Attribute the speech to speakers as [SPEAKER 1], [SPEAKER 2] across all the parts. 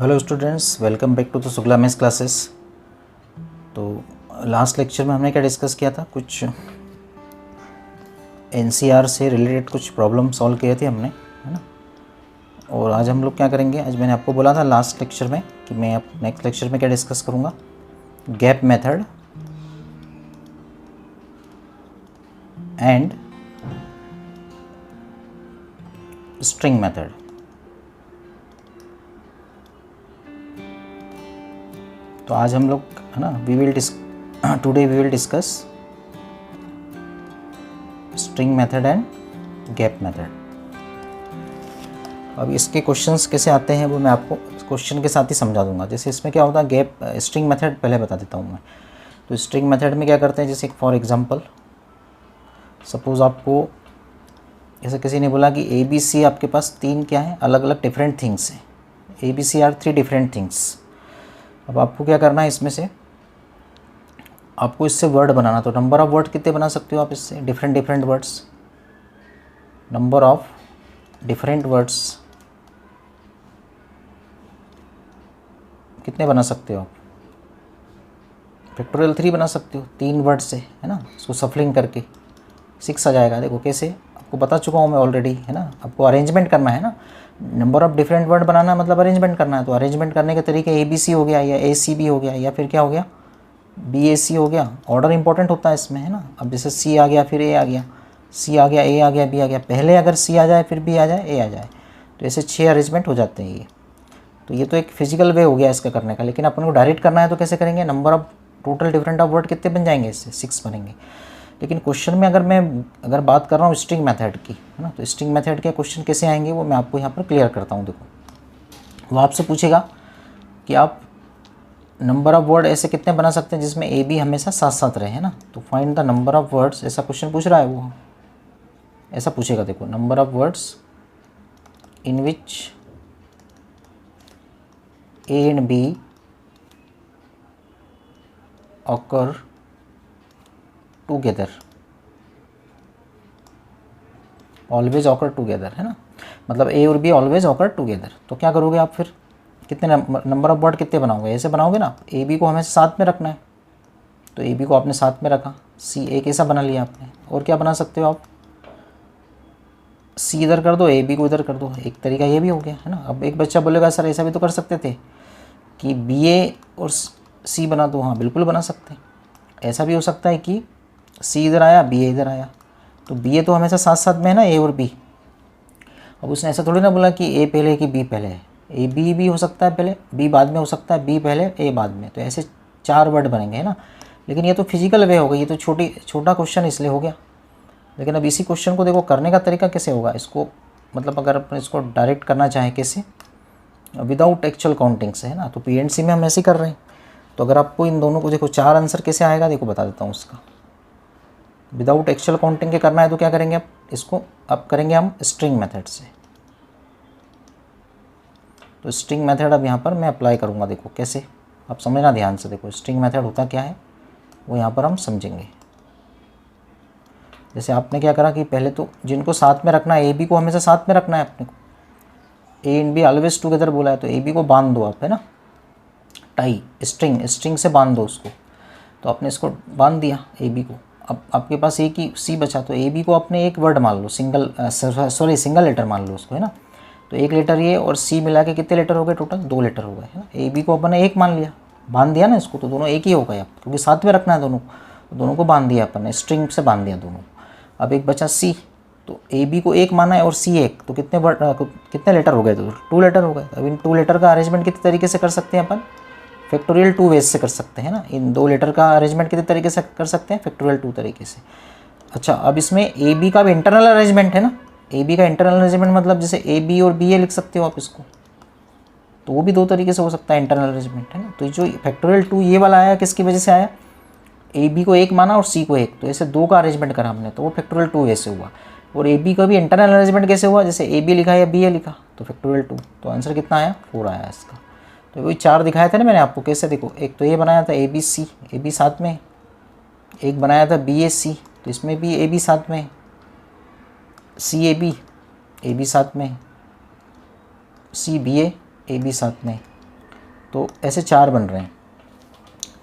[SPEAKER 1] Hello students, welcome back to the Shukla maths classes. तो last lecture में हमने क्या डिस्कस किया था, कुछ एनसीईआरटी से रिलेटेड कुछ प्रॉब्लम सॉल्व किए थे हमने, है ना। और आज हम लोग क्या करेंगे, आज मैंने आपको बोला था लास्ट लेक्चर में कि मैं अब नेक्स्ट लेक्चर में क्या डिस्कस करूँगा, gap method and string method. तो आज हम लोग, है ना, today we will discuss string method and gap method. अब इसके क्वेश्चंस कैसे आते हैं वो मैं आपको क्वेश्चन के साथ ही समझा दूंगा। जैसे इसमें क्या होता है, गैप स्ट्रिंग मेथड पहले बता देता हूँ मैं। तो स्ट्रिंग मेथड में क्या करते हैं, जैसे फॉर एग्जांपल सपोज़ आपको जैसे किसी ने बोला कि ABC आपके पास तीन क्या है, अलग अलग डिफरेंट थिंग्स हैं। ABC are 3 different things. अब आपको क्या करना है, इसमें से आपको इससे वर्ड बनाना। तो नंबर ऑफ वर्ड कितने बना सकते हो आप इससे, different words, number of different words कितने बना सकते हो आप, फैक्टोरियल 3 बना सकते हो 3 वर्ड से, है ना। इसको सफलिंग करके 6 आ जाएगा। देखो कैसे, आपको बता चुका हूँ मैं ऑलरेडी, है ना। आपको अरेंजमेंट करना है ना, नंबर ऑफ डिफरेंट वर्ड बनाना मतलब अरेंजमेंट करना है। तो अरेंजमेंट करने के तरीके ABC हो गया, या ACB हो गया, या फिर क्या हो गया, BAC हो गया। ऑर्डर इंपॉर्टेंट होता है इसमें, है ना। अब जैसे C आ गया, फिर A आ गया, C आ गया, A आ गया, B आ गया। पहले अगर C आ जाए, फिर B आ जाए, A आ जाए, तो ऐसे 6 अरेंजमेंट हो जाते हैं ये। तो ये तो एक फिजिकल वे हो गया इसका करने का। लेकिन अपन को डायरेक्ट करना है तो कैसे करेंगे, number of total different of word कितने बन जाएंगे, इससे 6 बनेंगे। लेकिन क्वेश्चन में अगर बात कर रहा हूँ स्ट्रिंग मेथड की, है ना, तो स्ट्रिंग मेथड के क्वेश्चन कैसे आएंगे वो मैं आपको यहाँ पर क्लियर करता हूँ। देखो, वो आपसे पूछेगा कि आप नंबर ऑफ वर्ड ऐसे कितने बना सकते हैं जिसमें AB हमेशा साथ साथ रहे, है ना। तो find the number of words, ऐसा क्वेश्चन पूछ रहा है वो, ऐसा पूछेगा। देखो, number of words in which A and B occur together, always occur together, है ना। मतलब A और B ऑलवेज ऑकर टुगेदर। तो क्या करोगे आप, फिर कितने नंबर ऑफ वर्ड कितने बनाओगे, ऐसे बनाओगे ना। AB को हमेशा साथ में रखना है, तो AB को आपने साथ में रखा, C एक ऐसा बना लिया आपने। और क्या बना सकते हो आप, C इधर कर दो, AB को इधर कर दो। एक तरीका ये भी हो गया, है ना। अब एक बच्चा बोलेगा सर ऐसा भी तो कर सकते थे कि BA और C बना दो। हाँ, बिल्कुल बना सकते हैं। ऐसा भी हो सकता है कि C इधर आया, BA इधर आया, तो BA तो हमेशा साथ साथ में है ना, A और B। अब उसने ऐसा थोड़ी ना बोला कि A पहले है कि B पहले है। AB भी हो सकता है पहले, B बाद में हो सकता है, B पहले, A बाद में। तो ऐसे 4 वर्ड बनेंगे, है ना। लेकिन ये तो फिजिकल वे हो गई, ये तो छोटा क्वेश्चन इसलिए हो गया। लेकिन अब इसी क्वेश्चन को देखो करने का तरीका कैसे होगा इसको, मतलब अगर अपन इसको डायरेक्ट करना चाहें कैसे, विदाउट एक्चुअल काउंटिंग से, है ना। तो PNC में हम ऐसे ही कर रहे हैं। तो अगर आपको इन दोनों को देखो 4 आंसर कैसे आएगा, देखो बता देता हूँ उसका। विदाउट एक्चुअल काउंटिंग के करना है तो क्या करेंगे, इसको अब करेंगे हम स्ट्रिंग मेथड से। तो स्ट्रिंग मेथड अब यहाँ पर मैं अप्लाई करूँगा। देखो कैसे, आप समझना ध्यान से। देखो स्ट्रिंग मेथड होता क्या है वो यहाँ पर हम समझेंगे। जैसे आपने क्या करा कि पहले तो जिनको साथ में रखना है, AB को हमेशा साथ में रखना है अपने को, A and B always together बोला है, तो AB को बांध दो आप, है ना। टाई स्ट्रिंग से बांध दो उसको। तो आपने इसको बांध दिया AB को। अब आपके पास एक ही C बचा, तो AB को अपने एक वर्ड मान लो, सिंगल लेटर मान लो उसको, है ना। तो एक लेटर ये और C मिला के कितने लेटर हो गए, टोटल 2 लेटर हो गए, है ना। AB को अपन ने एक मान लिया, बांध दिया ना इसको, तो दोनों एक ही हो गए अब, क्योंकि साथ में रखना है दोनों। तो दोनों को बांध दिया अपन ने, स्ट्रिंग से बांध दिया दोनों। अब एक बचा C, तो AB को एक माना है और C एक, तो कितने लेटर हो गए, तो 2 लेटर हो गए। अब इन 2 लेटर का अरेंजमेंट कितने तरीके से कर सकते हैं अपन, फैक्टोरियल 2 वेज से कर सकते हैं ना। इन 2 लेटर का अरेंजमेंट कितने तरीके से कर सकते हैं, फैक्टोरियल 2 तरीके से। अच्छा, अब इसमें AB का भी इंटरनल अरेंजमेंट है ना। AB का इंटरनल अरेंजमेंट मतलब जैसे AB और BA लिख सकते हो आप इसको, तो वो भी 2 तरीके से हो सकता है इंटरनल अरेंजमेंट, है ना। तो जो फैक्टोरियल 2 ये वाला आया किसकी वजह से आया, AB को एक माना और C को एक, तो ऐसे 2 का अरेंजमेंट करा हमने, तो वो फैक्टोरियल 2 ऐसे हुआ। और AB का भी इंटरनल अरेंजमेंट कैसे हुआ, जैसे AB लिखा या BA लिखा, तो फैक्टोरियल 2। तो आंसर कितना आया, 4 आया इसका। तो वही 4 दिखाए थे ना मैंने आपको, कैसे देखो, एक तो ये बनाया था ABC, AB साथ में, एक बनाया था BAC, तो इसमें भी AB साथ में, CAB AB साथ में, CBA AB साथ में, तो ऐसे 4 बन रहे हैं,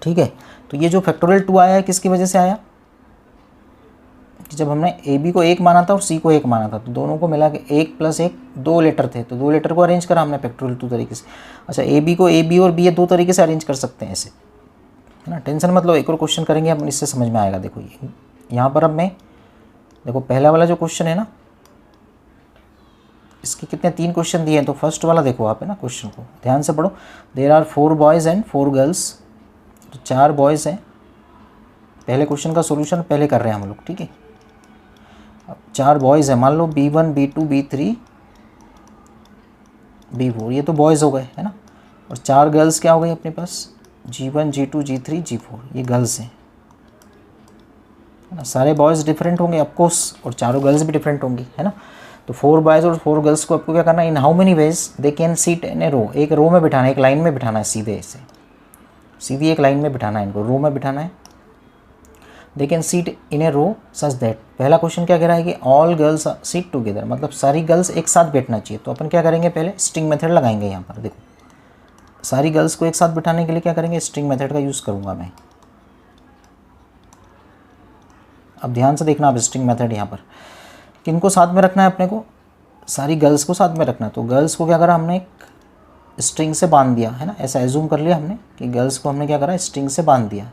[SPEAKER 1] ठीक है। तो ये जो फैक्टोरियल 2 आया है किसकी वजह से आया कि जब हमने ए बी को 1 माना था और सी को 1 माना था, तो दोनों को मिला के 1 + 1 2 लेटर थे, तो 2 लेटर को अरेंज करा हमने फैक्टोरियल 2 तरीके से। अच्छा, ए बी को ए बी और बी ये 2 तरीके से अरेंज कर सकते हैं ऐसे, है ना। टेंशन मतलब एक और क्वेश्चन करेंगे अपन, इससे समझ में आएगा। देखो ये यहाँ पर अब मैं देखो पहला वाला जो क्वेश्चन है ना, इसके कितने 3 क्वेश्चन दिए हैं। तो फर्स्ट वाला देखो आप, है ना, क्वेश्चन को ध्यान से पढ़ो। There are 4 boys and 4 girls, तो 4 बॉयज़ हैं। पहले क्वेश्चन का सोल्यूशन पहले कर रहे हैं हम लोग, ठीक है। अब 4 बॉयज़ हैं, मान लो B1 B2 B3 B4, ये तो बॉयज़ हो गए, है ना। और 4 गर्ल्स क्या हो गई अपने पास, G1 G2 G3 G4, ये गर्ल्स हैं, है ना। सारे बॉयज़ डिफरेंट होंगे ऑफकोर्स, और चारों गर्ल्स भी डिफरेंट होंगी, है ना। तो 4 बॉयज़ और 4 गर्ल्स को आपको क्या करना है, in how many ways they can seat in a row, एक रो में बिठाना है, एक लाइन में बिठाना है, सीधे ऐसे सीधी एक लाइन में बिठाना है, इनको रो में बिठाना है। They can seat in a row such that, पहला क्वेश्चन क्या कह रहा है कि ऑल गर्ल्स सीट टुगेदर, मतलब सारी गर्ल्स एक साथ बैठना चाहिए। तो अपन क्या करेंगे, पहले स्ट्रिंग मेथड लगाएंगे यहाँ पर। देखो सारी गर्ल्स को एक साथ बिठाने के लिए क्या करेंगे, स्ट्रिंग मेथड का यूज़ करूँगा मैं। अब ध्यान से देखना, अब स्ट्रिंग मेथड यहाँ पर किनको साथ में रखना है अपने को, सारी गर्ल्स को साथ में रखना है। तो गर्ल्स को क्या करा हमने, एक स्ट्रिंग से बांध दिया, है ना। ऐसा एज्यूम कर लिया हमने कि गर्ल्स को हमने क्या करा, स्ट्रिंग से बांध दिया।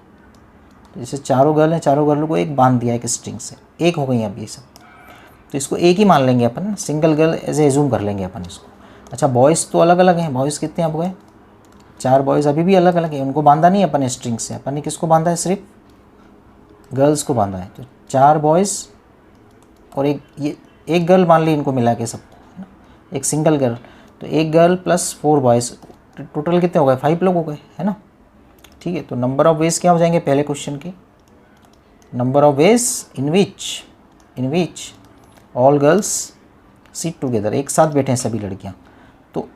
[SPEAKER 1] तो जैसे चारों गर्ल हैं, चारों गर्लों को एक बांध दिया एक स्ट्रिंग से, एक हो गई अब ये सब। तो इसको एक ही मान लेंगे अपन, सिंगल गर्ल ऐसे एज्यूम कर लेंगे अपन इसको। अच्छा, बॉयज़ तो अलग अलग हैं, बॉयज़ कितने अब गए, 4 बॉयज़ अभी भी अलग अलग हैं, उनको बांधा नहीं अपन स्ट्रिंग से। अपन ने किसको बांधा है, सिर्फ गर्ल्स को बांधा है। तो 4 बॉयज़ और एक गर्ल मान ली, इनको मिला के सबको, है ना, एक सिंगल गर्ल। तो एक गर्ल प्लस 4 बॉयज़, टोटल कितने हो गए, 5 लोग हो गए, है ना। ठीक है, तो नंबर ऑफ वेज क्या हो जाएंगे पहले क्वेश्चन के, number of ways in which all girls seat together, एक साथ बैठे हैं सभी लड़कियां। तो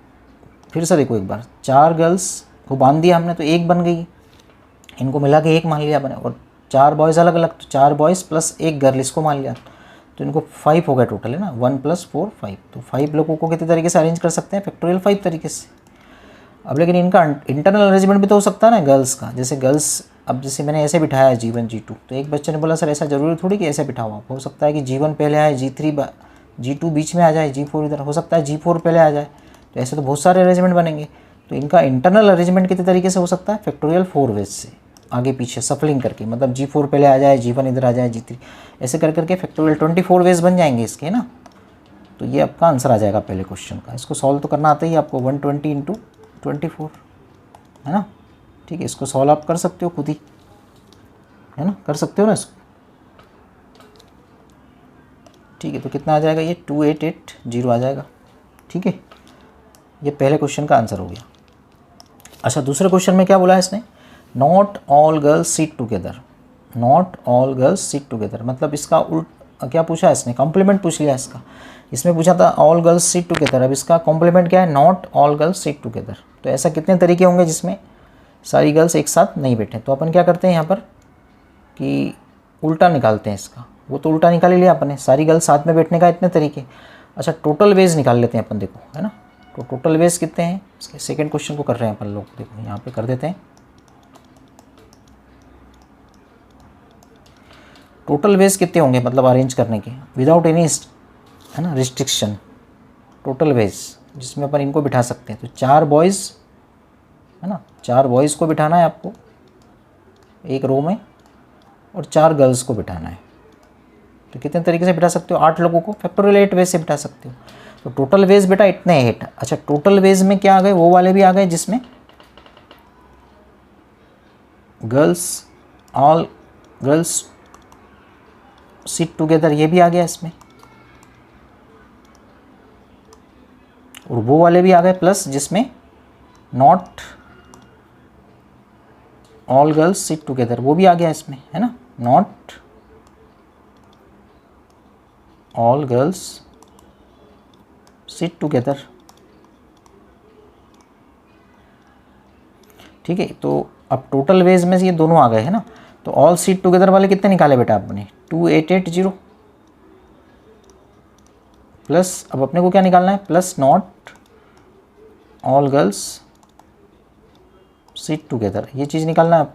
[SPEAKER 1] फिर से देखो एक बार, 4 गर्ल्स को बांध दिया हमने तो एक बन गई, इनको मिला के एक मान लिया बने। और 4 बॉयज़ अलग अलग, तो 4 बॉयज़ प्लस एक गर्ल इसको मान लिया, तो इनको 5 हो गए टोटल, है ना। 1 + 4 5, तो 5 लोगों को कितने तरीके से अरेंज कर सकते हैं, फैक्टोरियल 5 तरीके से। अब लेकिन इनका इंटरनल अरेंजमेंट भी तो हो सकता है ना गर्ल्स का। जैसे गर्ल्स, अब जैसे मैंने ऐसे बिठाया है G1 G2, तो एक बच्चे ने बोला सर ऐसा ज़रूरी थोड़ी कि ऐसे बिठाओ आप, हो सकता है कि G1 पहले आए, G2 बीच में आ जाए, G4 इधर, हो सकता है G4 पहले आ जाए। तो ऐसे तो बहुत सारे अरेंजमेंट बनेंगे। तो इनका इंटरनल अरेंजमेंट कितने तरीके से हो सकता है, फैक्टोरियल 4 वेज से, आगे पीछे सफलिंग करके, मतलब G4 पहले आ जाए, G1 इधर आ जाए, G3 ऐसे कर करके फैक्टोरियल 24 वेज बन जाएंगे इसके, है ना। तो ये आपका आंसर आ जाएगा पहले क्वेश्चन का। इसको सॉल्व तो करना आता ही आपको, 120 × 24, है ना। ठीक है, इसको सॉल्व आप कर सकते हो खुद ही, है ना, कर सकते हो ना इसको। ठीक है, तो कितना आ जाएगा ये, 2880 आ जाएगा। ठीक है, ये पहले क्वेश्चन का आंसर हो गया। अच्छा, दूसरे क्वेश्चन में क्या बोला है इसने, not all girls seat together, not all girls seat together, मतलब इसका क्या पूछा है इसने, कॉम्प्लीमेंट पूछ लिया इसका। इसमें पूछा था ऑल गर्ल्स सीट टुगेदर, अब इसका कॉम्प्लीमेंट क्या है, not all girls seat together. तो ऐसा कितने तरीके होंगे जिसमें सारी गर्ल्स एक साथ नहीं बैठे। तो अपन क्या करते हैं यहाँ पर कि उल्टा निकालते हैं इसका, वो तो उल्टा निकाल ही लिया अपन ने, सारी गर्ल्स साथ में बैठने का इतने तरीके। अच्छा, टोटल वेज निकाल लेते हैं अपन, देखो, है ना। तो टोटल वेज कितने हैं इसके, सेकेंड क्वेश्चन को कर रहे हैं अपन लोग, देखो यहाँ पे कर देते हैं। टोटल वेज कितने होंगे, मतलब अरेंज करने के विदाउट एनी, है ना, रिस्ट्रिक्शन। टोटल वेज जिसमें अपन इनको बिठा सकते हैं, तो 4 बॉयज़, है ना, 4 बॉयज़ को बिठाना है आपको एक रो में, और 4 गर्ल्स को बिठाना है। तो कितने तरीके से बिठा सकते हो, 8 लोगों को फैक्टोरियल 8 वेज से बिठा सकते हो। तो टोटल वेज बेटा इतने 8। अच्छा, टोटल वेज में क्या आ गए, वो वाले भी आ गए जिसमें girls, all girls seat together, ये भी आ गया इसमें, और वो वाले भी आ गए प्लस जिसमें not all girls seat together, वो भी आ गया इसमें, है ना, not all girls seat together. ठीक है, तो अब टोटल वेज में से ये दोनों आ गए, है ना। तो ऑल सीट टुगेदर वाले कितने निकाले बेटा आपने, 2880 प्लस, अब अपने को क्या निकालना है, plus not all girls sit together, ये चीज़ निकालना है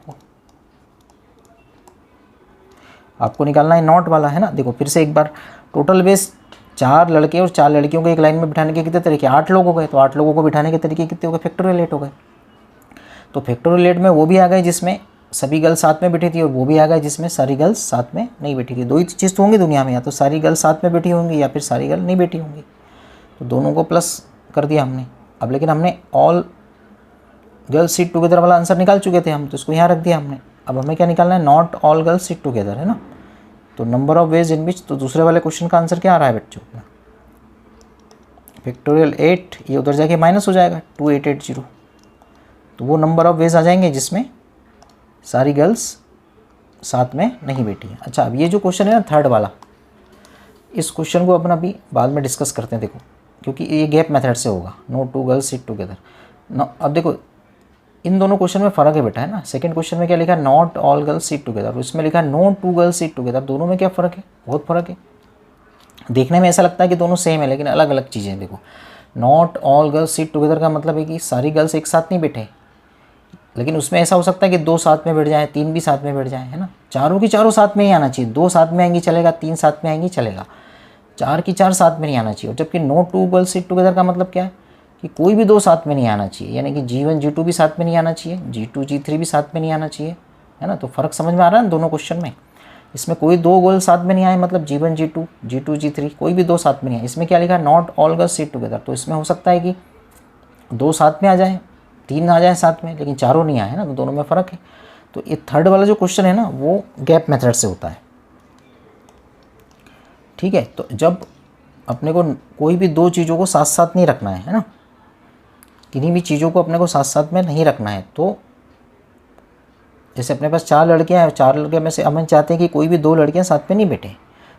[SPEAKER 1] आपको निकालना है नॉट वाला, है ना। देखो फिर से एक बार, टोटल बेस 4 लड़के और 4 लड़कियों को एक लाइन में बिठाने के कितने तरीके, 8 लोग हो गए। तो 8 लोगों को बिठाने के तरीके कितने हो गए, फैक्टोरियल 8 हो गए। तो फैक्टोरियल 8 में वो भी आ गए जिसमें सभी गर्ल्स साथ में बैठी थी, और वो भी आ गए जिसमें सारी गर्ल्स साथ में नहीं बैठी थी। 2 ही चीज़ तो होंगी दुनिया में, या तो सारी गर्ल्स साथ में बैठी होंगी या फिर सारी गर्ल नहीं बैठी होंगी। तो दोनों को प्लस कर दिया हमने। अब लेकिन हमने ऑल गर्ल्स सिट टुगेदर वाला आंसर निकाल चुके थे हम, तो इसको यहाँ रख दिया हमने। अब हमें क्या निकालना है, not all girls sit together, है ना। तो नंबर ऑफ वेज इन विच, तो दूसरे वाले क्वेश्चन का आंसर क्या आ रहा है बच्चों, फैक्टोरियल 8, ये उधर जाके माइनस हो जाएगा 2880। तो वो नंबर ऑफ वेज आ जाएंगे जिसमें सारी गर्ल्स साथ में नहीं बैठी हैं। अच्छा, अब ये जो क्वेश्चन है ना थर्ड वाला, इस क्वेश्चन को अपन अभी बाद में डिस्कस करते हैं। देखो क्योंकि ये गैप मेथड से होगा, नो 2 गर्ल्स सिट टुगेदर ना। अब देखो इन दोनों क्वेश्चन में फ़र्क है बेटा, है ना। सेकंड क्वेश्चन में क्या लिखा है, not all girls sit together, और इसमें लिखा है नो 2 गर्ल्स सिट टुगेदर। दोनों में क्या फ़र्क है, बहुत फ़र्क है। देखने में ऐसा लगता है कि दोनों सेम है, लेकिन अलग अलग चीज़ें हैं। देखो not all girls sit together का मतलब है कि सारी गर्ल्स एक साथ नहीं बैठे, लेकिन उसमें ऐसा हो सकता है कि 2 साथ में बैठ जाएँ, 3 भी साथ में बैठ जाएँ, है ना। चारों की चारों साथ में ही आना चाहिए, 2 साथ में आएंगी चलेगा, 3 साथ में आएंगी चलेगा, 4 की 4 साथ में नहीं आना चाहिए। और जबकि नो 2 गर्ल्स सिट टुगेदर का मतलब क्या है कि कोई भी 2 साथ में नहीं आना चाहिए, यानी कि G1 G2 भी साथ में नहीं आना चाहिए, G2 G3 भी साथ में नहीं आना चाहिए, है ना। तो फ़र्क समझ में आ रहा है ना दोनों क्वेश्चन में। इसमें कोई 2 गर्ल्स साथ में नहीं आए, मतलब G1 G2 G2 G3 कोई भी 2 साथ में नहीं आए। इसमें क्या लिखा है, not all girls sit together, तो इसमें हो सकता है कि 2 साथ में आ जाए, 3 आ जाए साथ में, लेकिन चारों नहीं आए, है ना। तो दोनों में फ़र्क है। तो ये थर्ड वाला जो क्वेश्चन है ना, वो गैप मेथड से होता है, ठीक है। तो जब अपने को कोई भी 2 चीज़ों को साथ साथ नहीं रखना है ना, किन्हीं भी चीज़ों को अपने को साथ साथ में नहीं रखना है, तो जैसे अपने पास 4 लड़कियां हैं, 4 लड़के में से हम चाहते हैं कि कोई भी 2 लड़कियां साथ में नहीं बैठे,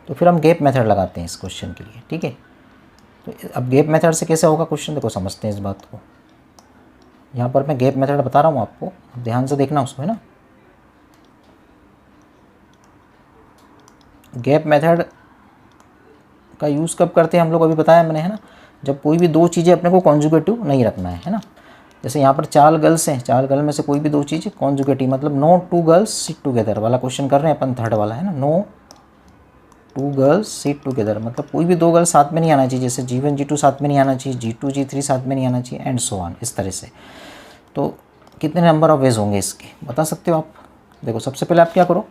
[SPEAKER 1] तो फिर हम गैप मेथड लगाते हैं इस क्वेश्चन के लिए, ठीक है। तो अब गैप मेथड से कैसे होगा क्वेश्चन, देखो समझते हैं इस बात को। यहाँ पर मैं गैप मेथड बता रहा हूँ आपको, ध्यान से देखना उसमें ना। गैप मेथड का यूज़ कब करते हैं हम लोग, अभी बताया मैंने, है ना। जब कोई भी 2 चीज़ें अपने को कॉन्जुगेटिव नहीं रखना है ना। जैसे यहाँ पर 4 गर्ल्स हैं, 4 गर्ल में से कोई भी 2 चीज़ें कॉन्जुगेटिव, मतलब नो 2 गर्ल्स सिट टुगेदर वाला क्वेश्चन कर रहे हैं अपन, थर्ड वाला, है ना। नो 2 गर्ल्स सिट टुगेदर मतलब कोई भी 2 गर्ल्स साथ में नहीं आना चाहिए, जैसे G1 G2 साथ में नहीं आना चाहिए, G2 G3 साथ में नहीं आना चाहिए, एंड सो ऑन, इस तरह से। तो कितने नंबर ऑफ वेज होंगे इसके, बता सकते हो आप। देखो सबसे पहले आप क्या करो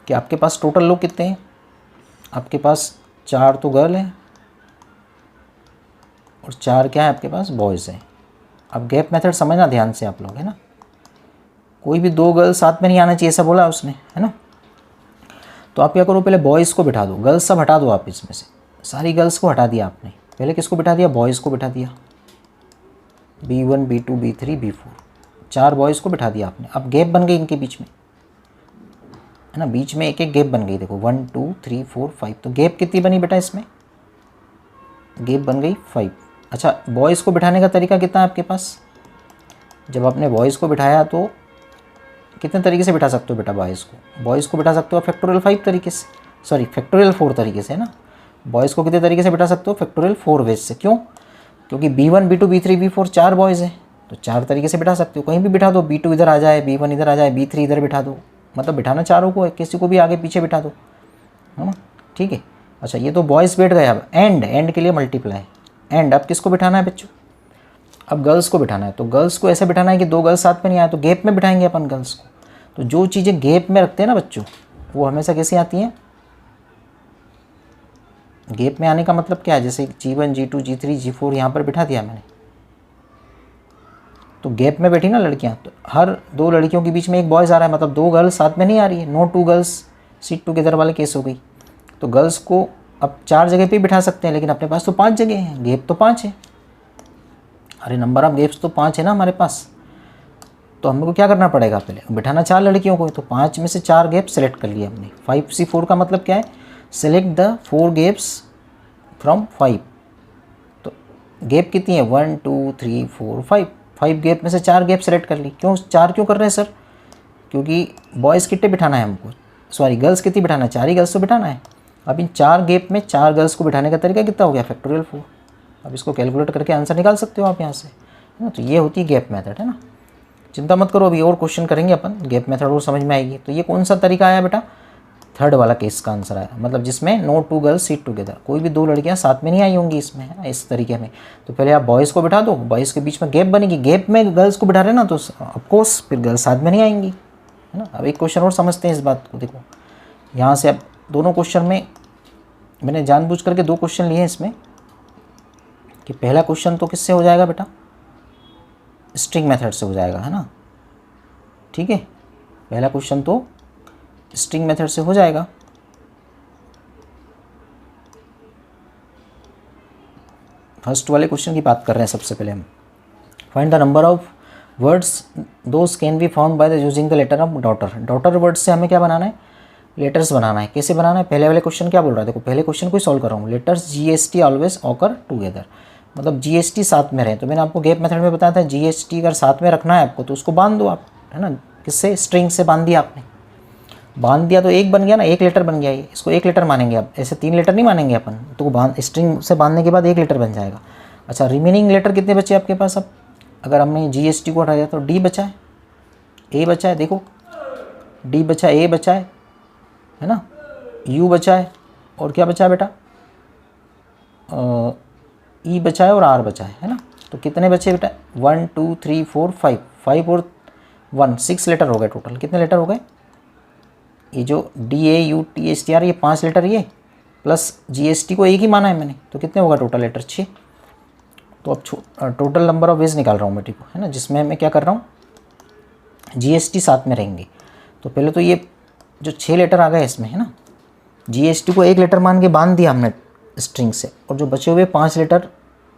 [SPEAKER 1] कि आपके पास टोटल लोग कितने हैं, आपके पास 4 तो गर्ल हैं और 4 क्या है आपके पास, बॉयज़ हैं। अब गैप मेथड समझना ध्यान से आप लोग, है ना। कोई भी 2 गर्ल्स साथ में नहीं आना चाहिए, ऐसा बोला उसने, है ना। तो आप क्या करो, पहले बॉयज़ को बिठा दो, गर्ल्स सब हटा दो आप इसमें से, सारी गर्ल्स को हटा दिया आपने। पहले किसको बिठा दिया, बॉयज़ को बिठा दिया, B1 B2 B3 B4, 4 boys को बिठा दिया आपने। अब गैप बन गई इनके बीच में, है ना, बीच में एक एक गैप बन गई। देखो 1 2 3 4 5, तो गैप कितनी बनी बेटा इसमें, गैप बन गई 5। अच्छा, बॉयज़ को बिठाने का तरीका कितना है आपके पास, जब आपने बॉयज़ को बिठाया तो कितने तरीके से बिठा सकते हो बेटा बॉयज़ को बिठा सकते हो फैक्टोरियल 5 तरीके से, सॉरी फैक्टोरियल 4 तरीके से, है ना। बॉयज़ को कितने तरीके से बिठा सकते हो, फैक्टोरियल 4 वेज से। क्यों, क्योंकि B1 B2 B3 B4 4 boys हैं, तो 4 तरीके से बिठा सकते हो, कहीं भी बिठा दो, B2 इधर आ जाए, B1 इधर आ जाए, B3 इधर बिठा दो, मतलब बिठाना चारों को, किसी को भी आगे पीछे बिठा दो, है ना, ठीक है। अच्छा, ये तो बॉयज़ बैठ गए। अब एंड के लिए मल्टीप्लाई, एंड अब किसको बिठाना है बच्चों, अब गर्ल्स को बिठाना है। तो गर्ल्स को ऐसे बिठाना है कि 2 गर्ल्स साथ में नहीं आए, तो गैप में बिठाएंगे अपन गर्ल्स को। तो जो चीज़ें गैप में रखते हैं ना बच्चों, वो हमेशा कैसी आती हैं, गैप में आने का मतलब क्या है, जैसे G1 G2 G3 G4 यहाँ पर बिठा दिया मैंने, तो गैप में बैठी ना लड़कियाँ, तो हर 2 लड़कियों के बीच में एक बॉयज़ आ रहा है, मतलब 2 गर्ल्स साथ में नहीं आ रही है, नो 2 गर्ल्स सिट टुगेदर वाले केस हो गई। तो गर्ल्स को अब 4 जगह पे बिठा सकते हैं, लेकिन अपने पास तो 5 जगह हैं, गैप तो 5 है, अरे नंबर ऑफ गैप्स तो 5 है ना हमारे पास। तो हमको क्या करना पड़ेगा, पहले बिठाना 4 लड़कियों को, तो 5 में से 4 गैप सेलेक्ट कर लिए हमने। 5C4 का मतलब क्या है, सेलेक्ट द 4 गैप्स फ्रॉम 5। तो गैप कितनी है, 1 2 3 4 5, 5 गैप में से 4 गैप सेलेक्ट कर ली। क्यों 4 क्यों कर रहे हैं सर, क्योंकि बॉयज़ कितने बिठाना है हमको, सॉरी गर्ल्स कितनी बिठाना है, 4 ही गर्ल्स को बिठाना है। अब इन 4 गैप में 4 गर्ल्स को बिठाने का तरीका कितना हो गया, फैक्टोरियल 4। अब इसको कैलकुलेट करके आंसर निकाल सकते हो आप यहाँ से, है ना। तो ये होती है गैप मेथड, है ना। चिंता मत करो, अभी और क्वेश्चन करेंगे अपन, गैप मेथड और समझ में आएगी। तो ये कौन सा तरीका आया बेटा, थर्ड वाला केस का आंसर आया, मतलब जिसमें no two girls seat together, कोई भी दो लड़कियां साथ में नहीं आई होंगी इसमें, है ना, इस तरीके में। तो पहले आप बॉयज़ को बिठा दो, बॉयज़ के बीच में गैप बनेगी, गैप में गर्ल्स को बिठा रहे ना, तो ऑफकोर्स फिर गर्ल्स साथ में नहीं आएंगी, है ना। अब एक क्वेश्चन और समझते हैं इस बात को। देखो यहाँ से अब दोनों क्वेश्चन में मैंने जानबूझ करके दो क्वेश्चन लिए हैं इसमें, कि पहला क्वेश्चन तो किससे हो जाएगा बेटा, स्ट्रिंग मेथड से हो जाएगा, है ना, ठीक है। पहला क्वेश्चन तो स्ट्रिंग मेथड से हो जाएगा। फर्स्ट वाले क्वेश्चन की बात कर रहे हैं सबसे पहले हम। Find the number of words those can be found by the using the letter of daughter. Daughter word से हमें क्या बनाना है, लेटर्स बनाना है। कैसे बनाना है, पहले वाले क्वेश्चन क्या बोल रहा है, देखो पहले क्वेश्चन को ही सॉल्व कर रहा हूँ। Letters GST always occur together, मतलब GST साथ में रहे। तो मैंने आपको गैप मेथड में बताया था GST अगर साथ में रखना है आपको तो उसको बांध दो आप, है ना। किससे, स्ट्रिंग से बांध दिया आपने, बांध दिया तो एक बन गया ना, एक लेटर बन गया ये, इसको एक लेटर मानेंगे आप, ऐसे तीन लेटर नहीं मानेंगे अपन, तो बांध स्ट्रिंग से बांधने के बाद एक लेटर बन जाएगा। अच्छा, रिमेनिंग लेटर कितने बचे आपके पास अब, अगर हमने GST को हटा दिया तो D बचा है, A बचा है, देखो D बचा, A बचा है ना, U बचा है, और क्या बचा है बेटा, E बचा है और R बचा है ना। तो कितने बचे बेटा, 1 2 3 4 5, 5 और 1 6 लेटर हो गए टोटल। कितने लेटर हो गए, ये जो DAUTSTR ये 5 लेटर, ये प्लस GST को एक ही माना है मैंने, तो कितने होगा टोटल लेटर, 6। तो अब टोटल नंबर ऑफ वेज निकाल रहा हूँ मैं, ठीक है ना, जिसमें मैं क्या कर रहा हूँ, GST साथ में रहेंगे। तो पहले तो ये जो 6 लेटर आ गए इसमें, है ना, GST को एक लेटर मान के बांध दिया हमने स्ट्रिंग से, और जो बचे हुए 5 लेटर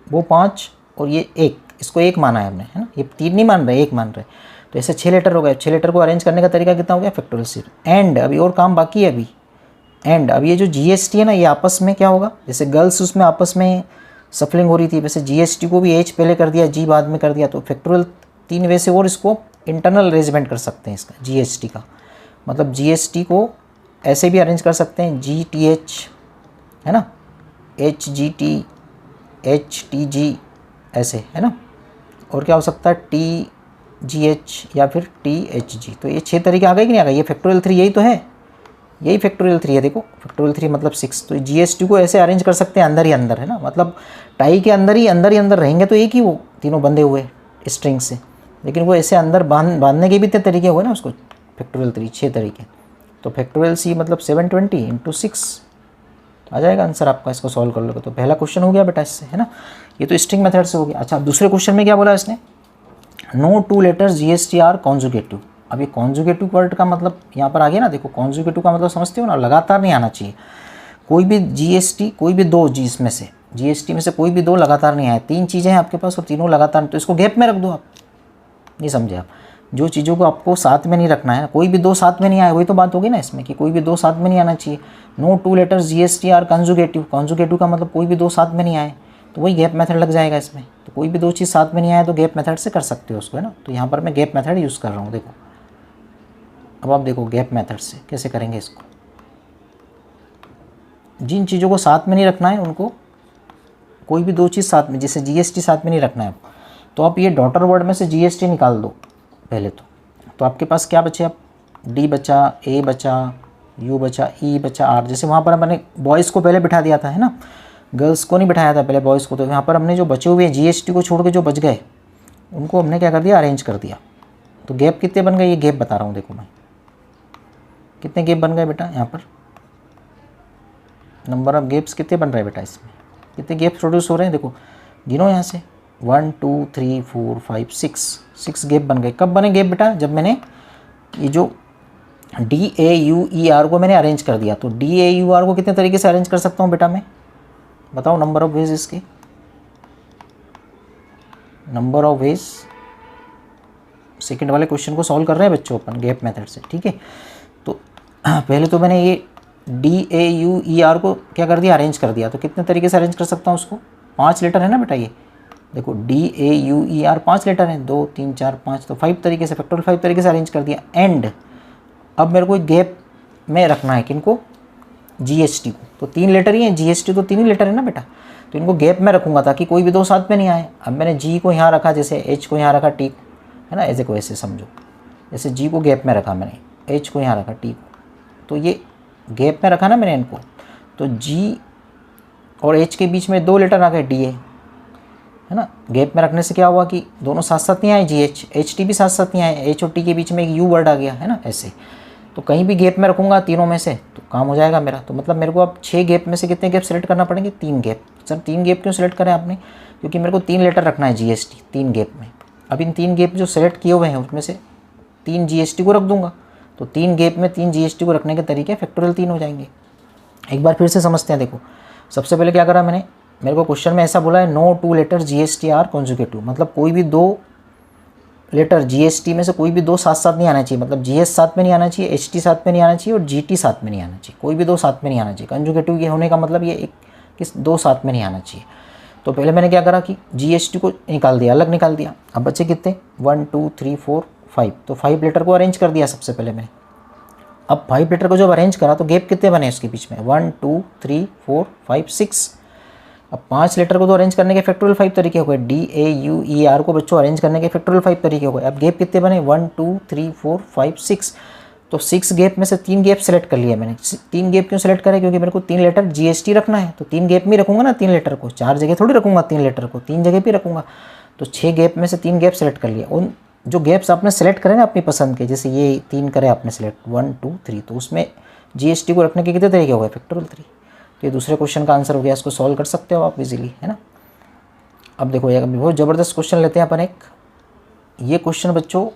[SPEAKER 1] वो 5 और ये 1, इसको 1 माना है हमने, है ना, ये 3 नहीं मान रहे, 1 मान रहे। तो ऐसे 6 लेटर हो गए। 6 लेटर को अरेंज करने का तरीका कितना हो गया, फैक्टोरियल सीरीज। एंड अभी और काम बाकी है अभी, एंड अब ये जो GST है ना, ये आपस में क्या होगा, जैसे गर्ल्स उसमें आपस में सफलिंग हो रही थी, वैसे GST को भी H पहले कर दिया, G बाद में कर दिया। तो फैक्टोरियल 3 वे से और इसको इंटरनल अरेंजमेंट कर सकते हैं इसका, GST का, मतलब GST को ऐसे भी अरेंज कर सकते हैं, GTH, है ना, HGT, HTG, ऐसे, है ना। और क्या हो सकता है, TGH या फिर THG। तो ये 6 तरीके आ गए कि नहीं आ गए, ये फैक्टोरियल 3 यही तो है, यही फैक्टोरियल 3 है, देखो फैक्टोरियल 3 मतलब 6। तो GST को ऐसे अरेंज कर सकते हैं अंदर ही अंदर, है ना, मतलब टाई के अंदर ही अंदर रहेंगे तो एक ही वो तीनों बंधे हुए स्ट्रिंग से, लेकिन वो ऐसे अंदर बांधने के भी इतने तरीके हुए ना उसको, फैक्टोरियल 3 6 तरीके। तो फैक्टोरियल C मतलब 720 × 6 आ जाएगा आंसर आपका, इसको सॉल्व कर लोगे तो पहला क्वेश्चन हो गया बेटा इससे, है ना। ये तो स्ट्रिंग मेथड से हो गया। अच्छा, दूसरे क्वेश्चन में क्या बोला इसने, no two letters GST are conjugative. अब ये कॉन्जुगेटिव वर्ड का मतलब यहाँ पर आ गया ना, देखो कॉन्जुगेटिव का मतलब समझते हो ना, लगातार नहीं आना चाहिए। कोई भी GST, कोई भी दो G में से, GST में से कोई भी दो लगातार नहीं आए। 3 चीज़ें हैं आपके पास और तीनों लगातार, तो इसको गैप में रख दो आप, नहीं समझे आप। जो चीज़ों को आपको साथ में नहीं रखना है, कोई भी दो साथ में नहीं आए, वही तो बात होगी ना इसमें, कि कोई भी दो साथ में नहीं आना चाहिए। No two letters GST are conjugative, conjugative का मतलब कोई भी दो साथ में नहीं आए, तो वही गैप मेथड लग जाएगा इसमें। तो कोई भी दो चीज़ साथ में नहीं आए तो गैप मेथड से कर सकते हो उसको, है ना। तो यहाँ पर मैं गैप मेथड यूज़ कर रहा हूँ, देखो अब आप देखो गैप मेथड से कैसे करेंगे इसको। जिन चीज़ों को साथ में नहीं रखना है उनको, कोई भी दो चीज़ साथ में, जैसे GST साथ में नहीं रखना है, तो आप ये डॉटर वर्ड में से GST निकाल दो पहले तो आपके पास क्या बचे, अब D बचा, A बचा, U बचा, E बचा, R। जैसे वहाँ पर हमने बॉयज़ को पहले बिठा दिया था, है ना, गर्ल्स को नहीं बिठाया था पहले, बॉयज़ को। तो यहाँ पर हमने जो बचे हुए GST को छोड़ के जो बच गए उनको हमने क्या कर दिया, अरेंज कर दिया। तो गैप कितने बन गए, ये गैप बता रहा हूँ, देखो मैं कितने गैप बन गए बेटा। यहाँ पर नंबर ऑफ गैप्स कितने बन रहे हैं बेटा, इसमें कितने गैप प्रोड्यूस हो रहे हैं, देखो गिनो यहाँ से, 1 2 3 4 5 6 गैप बन गए। कब बने गैप बेटा, जब मैंने ये जो DAUER को मैंने अरेंज कर दिया। तो DAUER को कितने तरीके से अरेंज कर सकता हूँ बेटा मैं, बताओ नंबर ऑफ वेज इसके, नंबर ऑफ वेज। सेकंड वाले क्वेश्चन को सॉल्व कर रहे हैं बच्चों अपन गैप मेथड से, ठीक है। तो पहले तो मैंने ये DAUER को क्या कर दिया, अरेंज कर दिया। तो कितने तरीके से अरेंज कर सकता हूँ उसको, 5 लेटर है ना बेटा, ये देखो DAUER 5 लेटर हैं, 2 3 4 5, तो 5 तरीके से, फैक्टोरियल 5 तरीके से अरेंज कर दिया। एंड अब मेरे को गैप में रखना है किनको, GST को। तो 3 लेटर ही हैं, GST तो 3 ही लेटर है ना बेटा, तो इनको गैप में रखूँगा ताकि कोई भी दो साथ में नहीं आए। अब मैंने G को यहाँ रखा, जैसे H को यहाँ रखा, T को, है ना, ऐसे को ऐसे समझो, जैसे जी को गैप में रखा मैंने, एच को यहाँ रखा, टी को, तो ये गैप में रखा ना मैंने इनको, तो जी और एच के बीच में 2 लेटर आ गए डी ए, है ना। गैप में रखने से क्या हुआ कि दोनों साथ साथ नहीं आए, जी एच टी भी साथ साथ नहीं आए, एच और टी के बीच में एक यू वर्ड आ गया, है ना, ऐसे। तो कहीं भी गैप में रखूँगा तीनों में से तो काम हो जाएगा मेरा। तो मतलब मेरे को अब 6 गैप में से कितने गैप सेलेक्ट करना पड़ेंगे, 3 गैप। सर 3 गैप क्यों सेलेक्ट करें आपने, क्योंकि मेरे को 3 लेटर रखना है जी एस टी 3 गैप में। अब इन 3 गैप जो सेलेक्ट किए हुए हैं उसमें से 3 जी एस टी को रख दूंगा, तो 3 गैप में 3 जी एस टी को रखने के तरीके फैक्टोरियल 3 हो जाएंगे। एक बार फिर से समझते हैं। देखो सबसे पहले क्या करा मैंने, मेरे को क्वेश्चन में ऐसा बोला है no 2 letter G S T are conjugative, मतलब कोई भी 2 लेटर जी एस टी में से कोई भी 2 साथ साथ नहीं आना चाहिए, मतलब जी एस साथ में नहीं आना चाहिए, एच टी साथ में नहीं आना चाहिए और जी टी साथ में नहीं आना चाहिए, कोई भी 2 साथ में नहीं आना चाहिए। कंजुगेटिव ये होने का मतलब ये एक किस 2 साथ में नहीं आना चाहिए। तो पहले मैंने क्या करा कि जी एस टी को निकाल दिया, अलग निकाल दिया। अब बच्चे कितने 1 2 3 4 5, तो 5 लेटर को अरेंज कर दिया सबसे पहले मैंने। अब 5 लेटर को जब अरेंज करा तो गैप कितने बने उसके बीच में, 1 2 3 4 5 6। अब 5 लेटर को तो अरेंज करने के फैक्टोरियल 5 तरीके हो गए, D A you E R को बच्चों अरेंज करने के फैक्टोरियल 5 तरीके हो गए। अब गैप कितने बने 1 2 3 4 5 6, तो 6 गैप में से 3 गैप सेलेक्ट कर लिया मैंने। 3 गैप क्यों सेलेक्ट करे, क्योंकि मेरे को 3 लेटर जी एस टी रखना है, तो 3 गैप में रखूँगा ना 3 लेटर को, 4 जगह थोड़ी रखूँगा 3 लेटर को, 3 जगह भी रखूँगा। तो 6 गैप में से 3 गैप सेलेक्ट कर लिया। उन जो गैप्स आपने सेलेक्ट करें ना अपनी पसंद के, जैसे ये 3 करे आपने सेलेक्ट 1 2 3, तो उसमें जी एस टी को रखने के कितने तरीके हो गए, फैक्टोरियल 3। तो ये दूसरे क्वेश्चन का आंसर हो गया, इसको सॉल्व कर सकते हो आप इजीली, है ना। अब देखो ये बहुत ज़बरदस्त क्वेश्चन लेते हैं अपन एक। ये क्वेश्चन बच्चों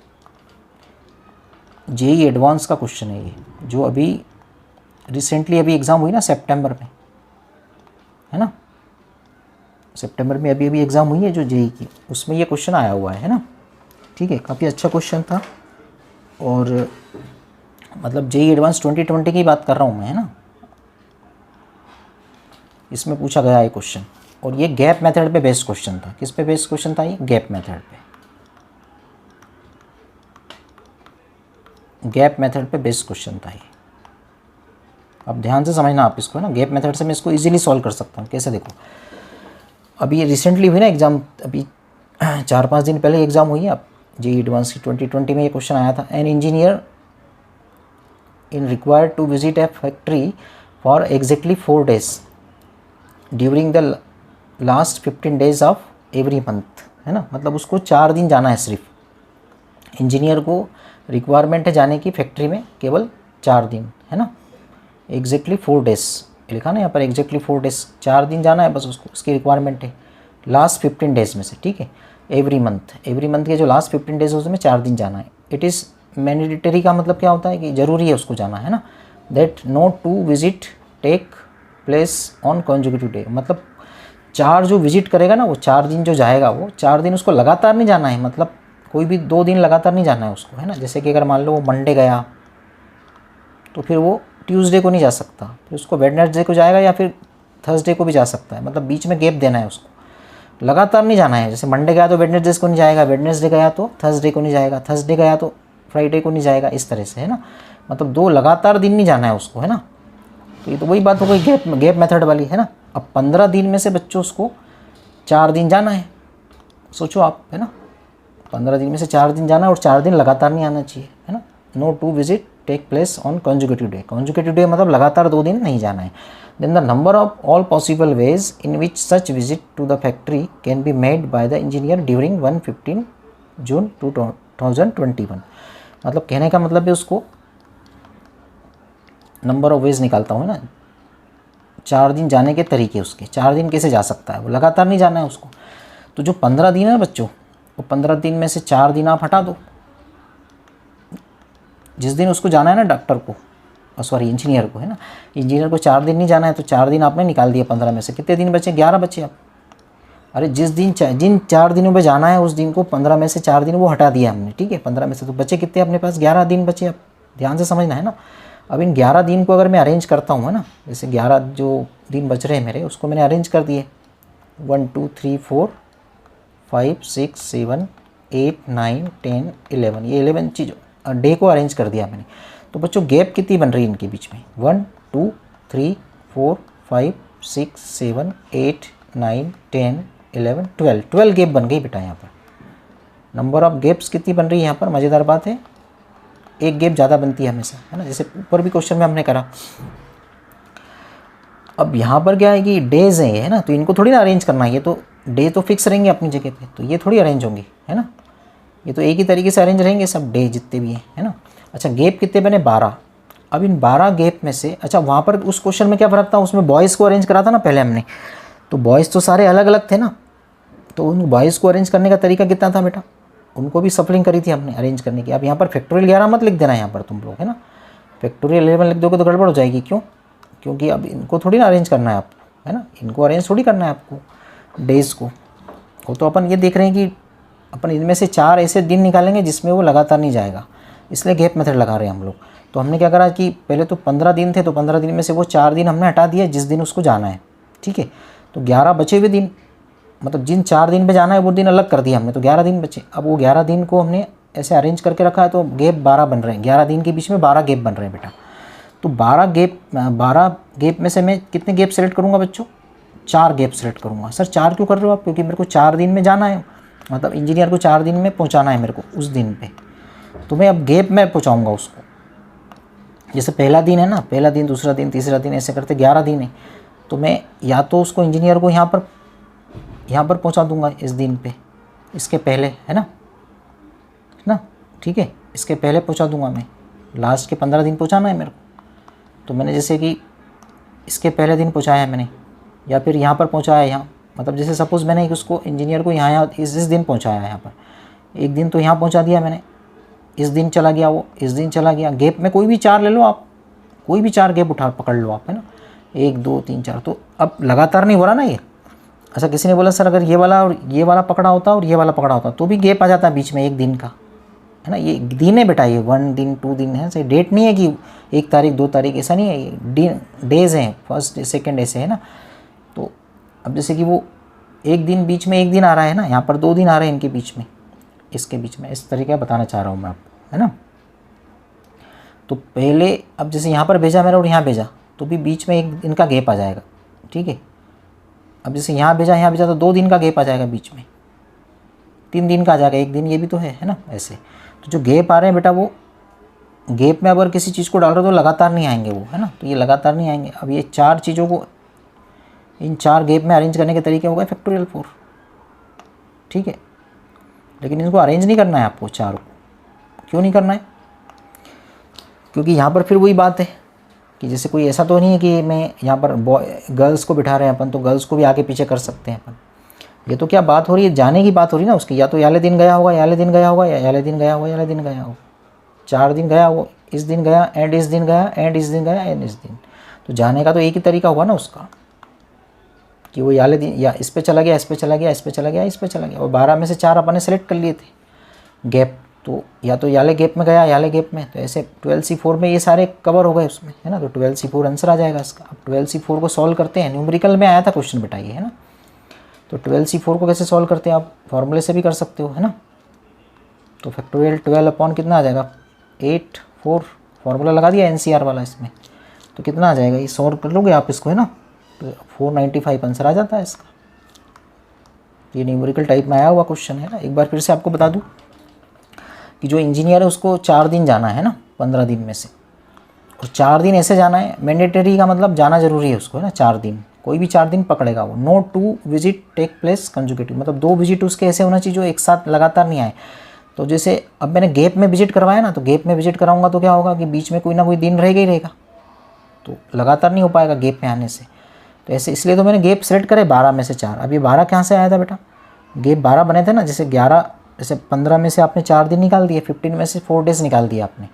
[SPEAKER 1] जेई एडवांस का क्वेश्चन है ये, जो अभी रिसेंटली अभी एग्ज़ाम हुई ना सितंबर में, है ना, सितंबर में अभी एग्ज़ाम हुई है जो जेई की, उसमें ये क्वेश्चन आया हुआ है ना। ठीक है, काफ़ी अच्छा क्वेश्चन था। और मतलब जेई एडवांस 2020 की बात कर रहा हूँ मैं, है ना। इसमें पूछा गया है क्वेश्चन, और ये गैप मेथड पे बेस्ड क्वेश्चन था। किस पे बेस्ड क्वेश्चन था ये, गैप मेथड पे, गैप मेथड पे बेस्ड क्वेश्चन था ये। अब ध्यान से समझना आप इसको, है ना। गैप मेथड से मैं इसको इजीली सॉल्व कर सकता हूँ। कैसे, देखो अभी ये रिसेंटली हुई ना एग्ज़ाम, अभी 4-5 दिन पहले एग्ज़ाम हुई है। अब जेई एडवांस की 2020 में ये क्वेश्चन आया था। An engineer in required to visit a factory for exactly 4 days during the last 15 days of every month, है ना। मतलब उसको 4 दिन जाना है सिर्फ। इंजीनियर को रिक्वायरमेंट है जाने की फैक्ट्री में केवल 4 दिन, है ना। एग्जैक्टली 4 days लिखा ना यहाँ पर, एग्जैक्टली 4 days, 4 दिन जाना है बस उसको, उसकी रिक्वायरमेंट है लास्ट 15 days में से। ठीक है, एवरी मंथ के जो लास्ट 15 days उसमें 4 दिन जाना है। इट इज़ मैंडेटरी का मतलब क्या होता है कि ज़रूरी है उसको जाना, है ना। That no 2 visit take place on conjugative day, मतलब 4 जो विजिट करेगा ना, वो 4 दिन जो जाएगा, वो 4 दिन उसको लगातार नहीं जाना है, मतलब कोई भी 2 दिन लगातार नहीं जाना है उसको, है ना। जैसे कि अगर मान लो वो मंडे गया तो फिर वो ट्यूसडे को नहीं जा सकता, फिर उसको वेडनेसडे को जाएगा या फिर थर्सडे को भी जा सकता है, मतलब बीच में गैप देना है उसको, लगातार नहीं जाना है। जैसे मंडे गया तो वेडनेसडे को नहीं जाएगा, वेडनेसडे गया तो थर्सडे को नहीं जाएगा, थर्सडे गया तो फ्राइडे को नहीं जाएगा, इस तरह से, है ना। मतलब 2 लगातार दिन नहीं जाना है उसको, है ना। तो ये तो वही बात हो गई गैप मेथड वाली, है ना। अब 15 दिन में से बच्चों उसको 4 दिन जाना है, सोचो आप, है ना। 15 दिन में से 4 दिन जाना है और 4 दिन लगातार नहीं आना चाहिए, है ना। No 2 visit take place on conjugative day, conjugative day मतलब लगातार 2 दिन नहीं जाना है। Then the number of all possible ways in which such visit to the factory can be made by the engineer during 15 June 2021। मतलब कहने का मतलब है उसको नंबर ऑफ वेज निकालता हूँ ना, 4 दिन जाने के तरीके उसके, 4 दिन कैसे जा सकता है, वो लगातार नहीं जाना है उसको। तो जो 15 दिन है ना बच्चों, वो 15 दिन में से 4 दिन आप हटा दो। जिस दिन उसको जाना है ना डॉक्टर को, सॉरी इंजीनियर को, है ना, इंजीनियर को 4 दिन नहीं जाना है, तो 4 दिन आपने निकाल दिया 15 में से, कितने दिन बचे, 11 बचे आप। अरे जिन 4 दिनों में जाना है उस दिन को 15 में से 4 दिन वो हटा दिया हमने, ठीक है, 15 में से, तो बचे कितने अपने पास, 11 दिन बचे। अब ध्यान से समझना, है ना। अब इन 11 दिन को अगर मैं अरेंज करता हूँ, है ना, जैसे 11 जो दिन बच रहे हैं मेरे, उसको मैंने अरेंज कर दिए 1 2 3 4 5 6 7 8 9 10 11, ये 11 चीज़ डे को अरेंज कर दिया मैंने। तो बच्चों गैप कितनी बन रही है इनके बीच में, 1 2 3 4 5 6 7 8 9 10 11 12 गैप बन गई बेटा यहाँ पर, नंबर ऑफ गेप्स कितनी बन रही है यहाँ पर, मज़ेदार बात है, एक गेप ज़्यादा बनती है हमेशा, है ना, जैसे ऊपर भी क्वेश्चन में हमने करा। अब यहाँ पर क्या है कि डेज हैं ये, है ना, तो इनको थोड़ी ना अरेंज करना है, ये तो डे तो फिक्स रहेंगे अपनी जगह पे, तो ये थोड़ी अरेंज होंगे, है ना, ये तो एक ही तरीके से अरेंज रहेंगे सब डे जितने भी हैं, है ना। अच्छा गेप कितने बने, 12। अब इन 12 गेप में से, अच्छा वहाँ पर उस क्वेश्चन में क्या फ़र्क था, उसमें बॉयज़ को अरेंज करा था ना पहले हमने, तो बॉयज़ तो सारे अलग अलग थे ना, तो उन बॉयज़ को अरेंज करने का तरीका कितना था बेटा, उनको भी सफलिंग करी थी हमने अरेंज करने की। अब यहाँ पर फैक्टोरियल 11 मत लिख देना यहाँ पर तुम लोग, है ना, फैक्टोरियल 11 लिख दोगे तो गड़बड़ हो जाएगी। क्यों, क्योंकि अब इनको थोड़ी ना अरेंज करना है आपको, है ना, इनको अरेंज थोड़ी करना है आपको डेज़ को। वो तो अपन ये देख रहे हैं कि अपन इनमें से 4 ऐसे दिन निकालेंगे जिसमें वो लगातार नहीं जाएगा, इसलिए गैप मेथड लगा रहे हैं हम लोग। तो हमने क्या करा कि पहले तो 15 दिन थे, तो 15 दिन में से वो 4 दिन हमने हटा दिया जिस दिन उसको जाना है, ठीक है, तो 11 बचे हुए दिन, मतलब जिन 4 दिन पे जाना है वो दिन अलग कर दिया हमने, तो 11 दिन बचे। अब वो 11 दिन को हमने ऐसे अरेंज करके रखा है, तो गैप 12 बन रहे हैं, 11 दिन के बीच में 12 गैप बन रहे हैं बेटा। तो 12 गैप में से मैं कितने गैप सेलेक्ट करूँगा बच्चों, 4 गैप सेलेक्ट करूँगा। सर 4 क्यों कर रहे हो आप, क्योंकि मेरे को 4 दिन में जाना है, मतलब इंजीनियर को 4 दिन में पहुँचाना है मेरे को उस दिन पे, तो मैं अब गैप में पहुँचाऊँगा उसको। जैसे पहला दिन है ना, पहला दिन, दूसरा दिन, तीसरा दिन, ऐसे करते 11 दिन है, तो मैं या तो उसको इंजीनियर को यहाँ पर पहुँचा दूँगा इस दिन पे, इसके पहले, है ना, ठीक है, इसके पहले पहुँचा दूँगा मैं, लास्ट के 15 दिन पहुँचाना है मेरे को, तो मैंने जैसे कि इसके पहले दिन पहुँचाया मैंने, या फिर यहाँ पर पहुँचाया, यहाँ मतलब जैसे सपोज़ मैंने उसको इंजीनियर को यहाँ इस दिन पहुँचाया, यहाँ पर एक दिन तो यहाँ पहुँचा दिया मैंने, इस दिन चला गया वो, इस दिन चला गया, गैप में कोई भी 4 ले लो आप, कोई भी 4 गैप पकड़ लो आप, है ना, 1 2 3 4, तो अब लगातार नहीं हो रहा ना ये। अच्छा किसी ने बोला सर अगर ये वाला और ये वाला पकड़ा होता और ये वाला पकड़ा होता तो भी गैप आ जाता है बीच में 1 दिन का, है ना, ये दिन है बेटा, ये 1 दिन 2 दिन है, सही डेट नहीं है कि 1 तारीख 2 तारीख, ऐसा नहीं है, ये डेज हैं, फर्स्ट सेकंड ऐसे, है ना। तो अब जैसे कि वो 1 दिन बीच में 1 दिन आ रहा है ना, यहाँ पर 2 दिन आ रहे हैं इनके बीच में, इसके बीच में, इस तरीके बताना चाह रहा हूँ मैं आपको, है ना। तो पहले अब जैसे यहाँ पर भेजा मैंने और यहाँ भेजा, तो भी बीच में 1 दिन का गैप आ जाएगा, ठीक है। अब जैसे यहाँ भेजा तो 2 दिन का गैप आ जाएगा बीच में, 3 दिन का आ जाएगा, 1 दिन ये भी तो है ना, ऐसे। तो जो गैप आ रहे हैं बेटा, वो गैप में अगर किसी चीज़ को डाल रहे हो तो लगातार नहीं आएंगे वो, है ना, तो ये लगातार नहीं आएंगे। अब ये 4 चीज़ों को इन 4 गैप में अरेंज करने के तरीके हो गए फैक्टोरियल 4, ठीक है। लेकिन इनको अरेंज नहीं करना है आपको 4 को, क्यों नहीं करना है, क्योंकि यहाँ पर फिर वही बात है कि जैसे कोई ऐसा तो नहीं है कि मैं यहाँ पर गर्ल्स को बिठा रहे हैं अपन, तो गर्ल्स को भी आगे पीछे कर सकते हैं अपन। ये तो क्या बात हो रही है, जाने की बात हो रही है ना उसकी, या तो याले दिन गया होगा, याले दिन गया होगा, या याले दिन गया होगा, याले दिन गया होगा, 4 दिन गया वो, इस दिन गया एंड इस दिन गया एंड इस दिन गया एंड इस दिन, तो जाने का तो एक ही तरीका होगा ना उसका, कि वो याले दिन या इस पे चला गया, इस पे चला गया, इस पे चला गया, इस पे चला गया, और 12 में से 4 अपन ने सेलेक्ट कर लिए थे गैप, तो या तो याले गैप में गया, याले गैप में, तो ऐसे 12C4 में ये सारे कवर हो गए उसमें, है ना, तो 12C4 आंसर आ जाएगा इसका। अब 12C4 को सॉल्व करते हैं, न्यूमेरिकल में आया था क्वेश्चन बेटा ये, है ना, तो 12C4 को कैसे सॉल्व करते हैं, आप फॉर्मूले से भी कर सकते हो, है ना। तो फैक्टोरियल 12 अपॉन कितना आ जाएगा 8 4, फॉर्मूला लगा दिया NCR वाला इसमें, तो कितना आ जाएगा, ये सॉल्व कर लोगे आप इसको, है ना, तो 495 आंसर आ जाता है इसका। ये न्यूमेरिकल टाइप में आया हुआ क्वेश्चन है ना। एक बार फिर से आपको बता दूं कि जो इंजीनियर है उसको 4 दिन जाना है ना 15 दिन में से, और 4 दिन ऐसे जाना है, मैंडेटरी का मतलब जाना जरूरी है उसको, है ना, 4 दिन, कोई भी 4 दिन पकड़ेगा वो। No 2 visit take place conjugative, मतलब 2 विजिट उसके ऐसे होना चाहिए जो एक साथ लगातार नहीं आए। तो जैसे अब मैंने गैप में विजिट करवाया ना, तो गैप में विजिट कराऊंगा तो क्या होगा कि बीच में कोई ना कोई दिन रहेगा ही रहेगा, तो लगातार नहीं हो पाएगा गैप में आने से, तो ऐसे इसलिए तो मैंने गैप सेलेक्ट करे 12 में से 4। अब ये 12 कहाँ से आया था बेटा, गैप 12 बने थे ना, जैसे 11 जैसे 15 में से आपने 4 दिन निकाल दिए, 15 में से 4 डेज़ निकाल दिए आपने,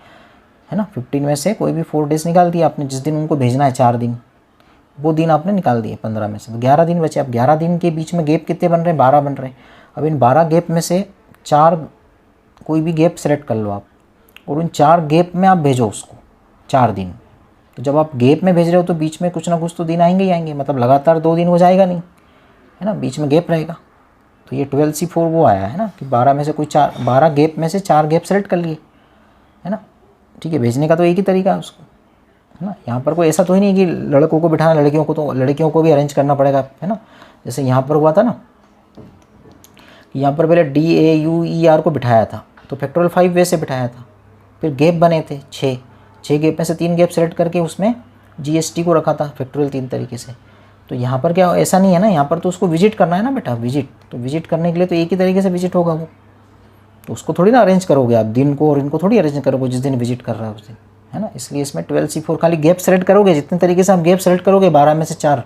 [SPEAKER 1] है ना, 15 में से कोई भी 4 डेज़ निकाल दिए आपने, जिस दिन उनको भेजना है 4 दिन, वो दिन आपने निकाल दिए 15 में से, तो 11 दिन बचे। अब 11 दिन के बीच में गैप कितने बन रहे हैं, 12 बन रहे हैं। अब इन 12 गैप में से 4 कोई भी गैप सेलेक्ट कर लो आप, और उन 4 गैप में आप भेजो उसको 4 दिन। तो जब आप गैप में भेज रहे हो तो बीच में कुछ ना कुछ तो दिन आएंगे ही आएंगे, मतलब लगातार 2 दिन हो जाएगा नहीं, है ना, बीच में गैप रहेगा। तो ये 12C4 वो आया है ना कि 12 में से कोई 12 गैप में से 4 गैप सेलेक्ट कर लिए, है ना, ठीक है। भेजने का तो एक ही तरीका है उसको, है ना। यहाँ पर कोई ऐसा तो ही नहीं कि लड़कों को बिठाना, लड़कियों को तो लड़कियों को भी अरेंज करना पड़ेगा, है ना। जैसे यहाँ पर हुआ था ना कि यहाँ पर पहले DAUER को बिठाया था तो फैक्टोरियल 5 वैसे बिठाया था, फिर गैप बने थे 6 गैप में से 3 गैप सेलेक्ट करके उसमें GST को रखा था फैक्टोरियल 3 तरीके से। तो यहाँ पर क्या ऐसा नहीं है ना, यहाँ पर तो उसको विजिट करना है ना बेटा, विजिट, तो विजिट करने के लिए तो एक ही तरीके से विजिट होगा वो, तो उसको थोड़ी ना अरेंज करोगे आप, दिन को और इनको थोड़ी अरेंज करोगे जिस दिन विजिट कर रहा है उस दिन, है ना। इसलिए इसमें 12C4 खाली गैप सेलेक्ट करोगे, जितने तरीके से आप गैप सेलेक्ट करोगे 12 में से 4,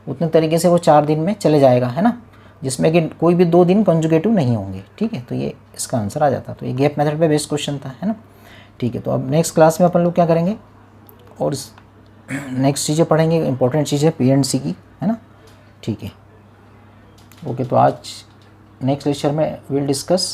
[SPEAKER 1] उतने तरीके से वो 4 दिन में चले जाएगा, है ना, जिसमें कि कोई भी 2 दिन कंजुगेटिव नहीं होंगे, ठीक है। तो ये इसका आंसर आ जाता। तो ये गैप मेथड पे बेस्ड क्वेश्चन था, है ना, ठीक है। तो अब नेक्स्ट क्लास में अपन लोग क्या करेंगे और नेक्स्ट चीज़ें पढ़ेंगे, इंपॉर्टेंट चीज़ें P&C की, है ना, ठीक है, ओके। तो आज नेक्स्ट लेक्चर में विल डिस्कस